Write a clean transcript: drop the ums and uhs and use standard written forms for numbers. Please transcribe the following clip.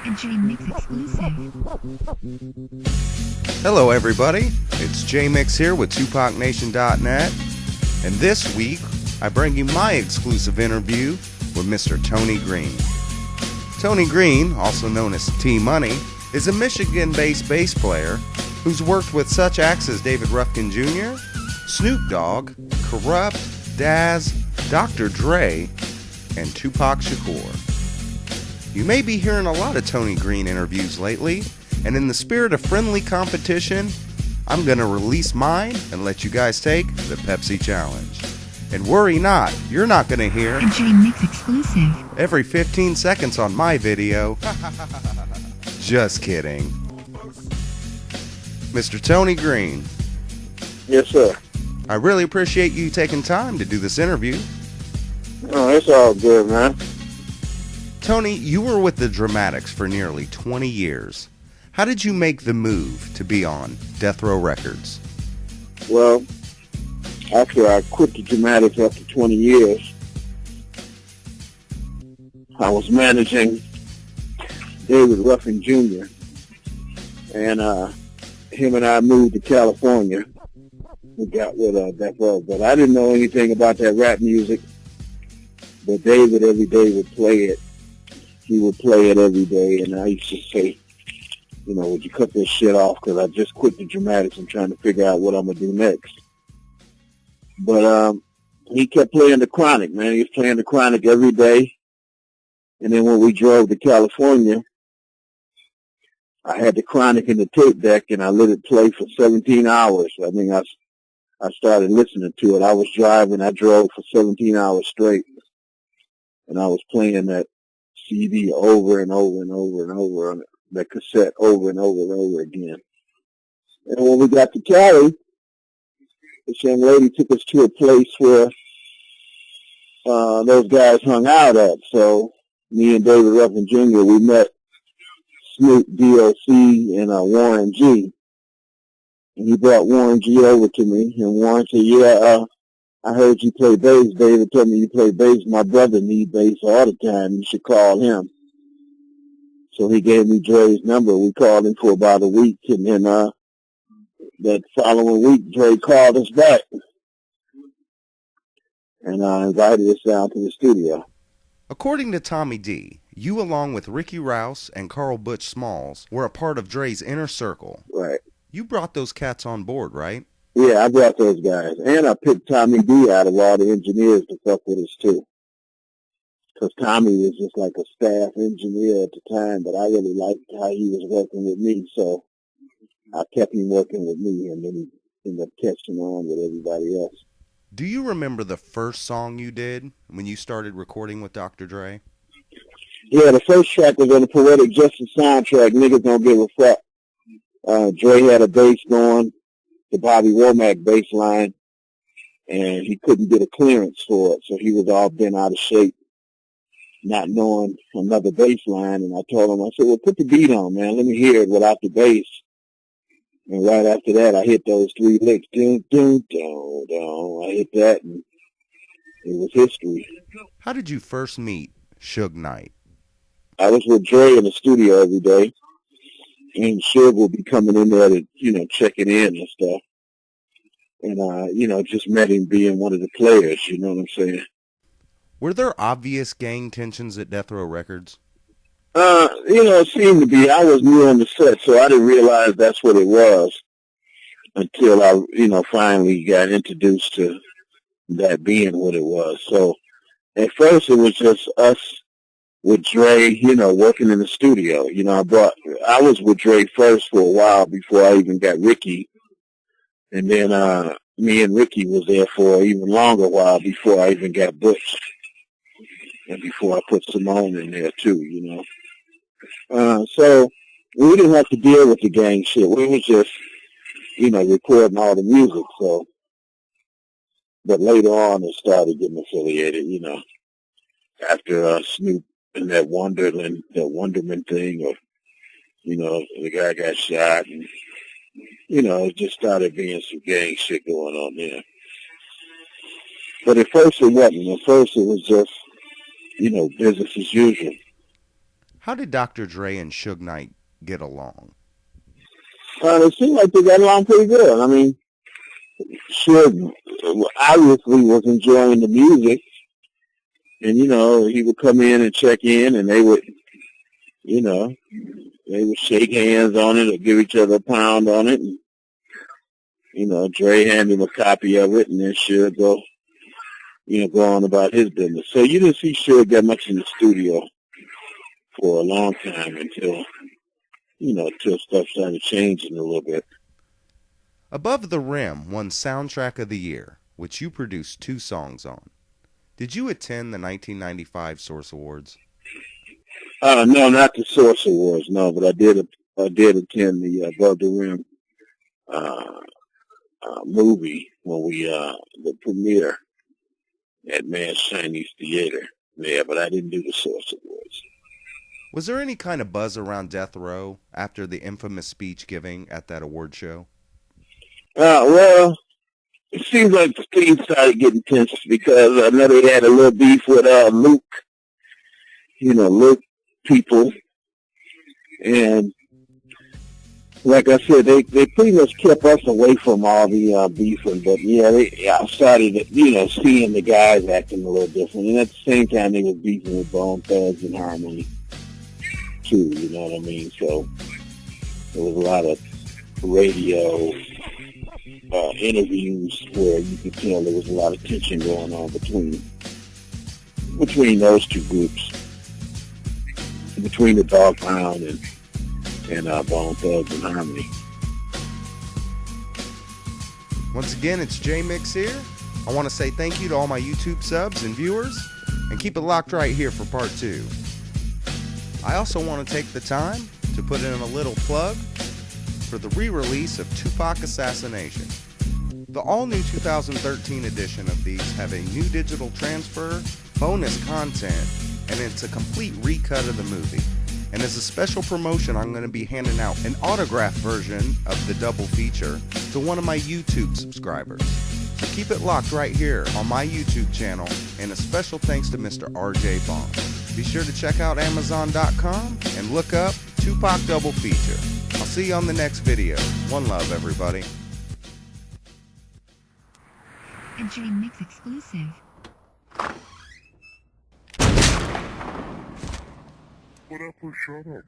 A J-Mix exclusive. Hello everybody, it's J-Mix here with TupacNation.net, and this week I bring you my exclusive interview with Mr. Tony Green. Tony Green, also known as T.Money, is a Michigan-based bass player who's worked with such acts as David Ruffin Jr., Snoop Dogg, Corrupt, Daz, Dr. Dre, and Tupac Shakur. You may be hearing a lot of Tony Green interviews lately, and in the spirit of friendly competition, I'm going to release mine and let you guys take the Pepsi Challenge. And worry not, you're not going to hear A J-Mix exclusive. every 15 seconds on my video. Just kidding. Mr. Tony Green. Yes, sir. I really appreciate you taking time to do this interview. Oh, it's all good, man. Tony, you were with the Dramatics for nearly 20 years. How did you make the move to be on Death Row Records? Well, after I quit the Dramatics after 20 years, I was managing David Ruffin Jr. And him and I moved to California. We got with Death Row, but I didn't know anything about that rap music. But David every day would play it. He would play it every day, and I used to say, you know, would you cut this shit off? Because I just quit the Dramatics and trying to figure out what I'm going to do next. But he kept playing the Chronic, man. He was playing the Chronic every day. And then when we drove to California, I had the Chronic in the tape deck, and I let it play for 17 hours. I mean, I started listening to it. I was driving. I drove for 17 hours straight. And I was playing that CD over and over and over and over on that cassette over and over and over again. And when we got to Cali, this young lady took us to a place where those guys hung out at. So me and David Ruffin Jr., we met Snoop, DOC, and Warren G. And he brought Warren G over to me, and Warren said, I heard you play bass. David told me you play bass. My brother needs bass all the time. You should call him. So he gave me Dre's number. We called him for about a week, and then that following week, Dre called us back and invited us down to the studio. According to Tommy D, you along with Ricky Rouse and Carl Butch Smalls were a part of Dre's inner circle. Right. You brought those cats on board, right? Yeah, I brought those guys. And I picked Tommy D out of all the engineers to fuck with us, too. Because Tommy was just like a staff engineer at the time, but I really liked how he was working with me, so I kept him working with me, and then he ended up catching on with everybody else. Do you remember the first song you did when you started recording with Dr. Dre? Yeah, the first track was on the Poetic Justice soundtrack, Niggas Don't Give a Fuck. Dre had a bass going, the Bobby Womack bass line, and he couldn't get a clearance for it, so he was all bent out of shape, not knowing another bass line. And I told him, I said, well, put the beat on, man. Let me hear it without the bass. And right after that, I hit those three licks. Dun, dun, dun, dun. I hit that, and it was history. How did you first meet Suge Knight? I was with Dre in the studio every day. And Suge will be coming in there to, you know, checking in and stuff. And, you know, just met him being one of the players, you know what I'm saying? Were there obvious gang tensions at Death Row Records? You know, it seemed to be. I was new on the set, so I didn't realize that's what it was until I, you know, finally got introduced to that being what it was. So at first it was just us with Dre, you know, working in the studio. You know, I was with Dre first for a while before I even got Ricky. And then me and Ricky was there for an even longer while before I even got Butch. And before I put Simone in there too, you know. So we didn't have to deal with the gang shit. We was just, you know, recording all the music. So, but later on it started getting affiliated, you know, after Snoop and that Wonderman thing, or, you know, the guy got shot, and, you know, it just started being some gang shit going on there. But at first it wasn't. At first it was just, you know, business as usual. How did Dr. Dre and Suge Knight get along? It seemed like they got along pretty good. I mean, Suge obviously was enjoying the music, and he would come in and check in, and they would shake hands on it or give each other a pound on it, and Dre handed him a copy of it, and then Suge go on about his business. So you didn't see Suge that much in the studio for a long time until stuff started changing a little bit. Above the Rim won Soundtrack of the Year, which you produced 2 songs on. Did you attend the 1995 Source Awards? No, not the Source Awards, no, but I did attend the Above the Rim movie when the premiere at Man's Chinese Theater there, but I didn't do the Source Awards. Was there any kind of buzz around Death Row after the infamous speech giving at that award show? Well, it seems like the things started getting tense because I know they had a little beef with Luke, Luke people, and like I said, they pretty much kept us away from all the beefing, but I started, seeing the guys acting a little different, and at the same time they were beefing with Bone Thugs and Harmony too, you know what I mean? So there was a lot of radio interviews where you could tell there was a lot of tension going on between those two groups, between the Dog Pound and Bone Thugs and Harmony. Once again, it's J-Mix here. I want to say thank you to all my YouTube subs and viewers, and keep it locked right here for part 2. I also want to take the time to put in a little plug for the re-release of Tupac Assassination. The all-new 2013 edition of these have a new digital transfer, bonus content, and it's a complete recut of the movie. And as a special promotion, I'm going to be handing out an autographed version of the double feature to one of my YouTube subscribers. So keep it locked right here on my YouTube channel, and a special thanks to Mr. RJ Bond. Be sure to check out Amazon.com and look up Tupac Double Feature. I'll see you on the next video. One love, everybody. A J-Mix exclusive. What up, shut up?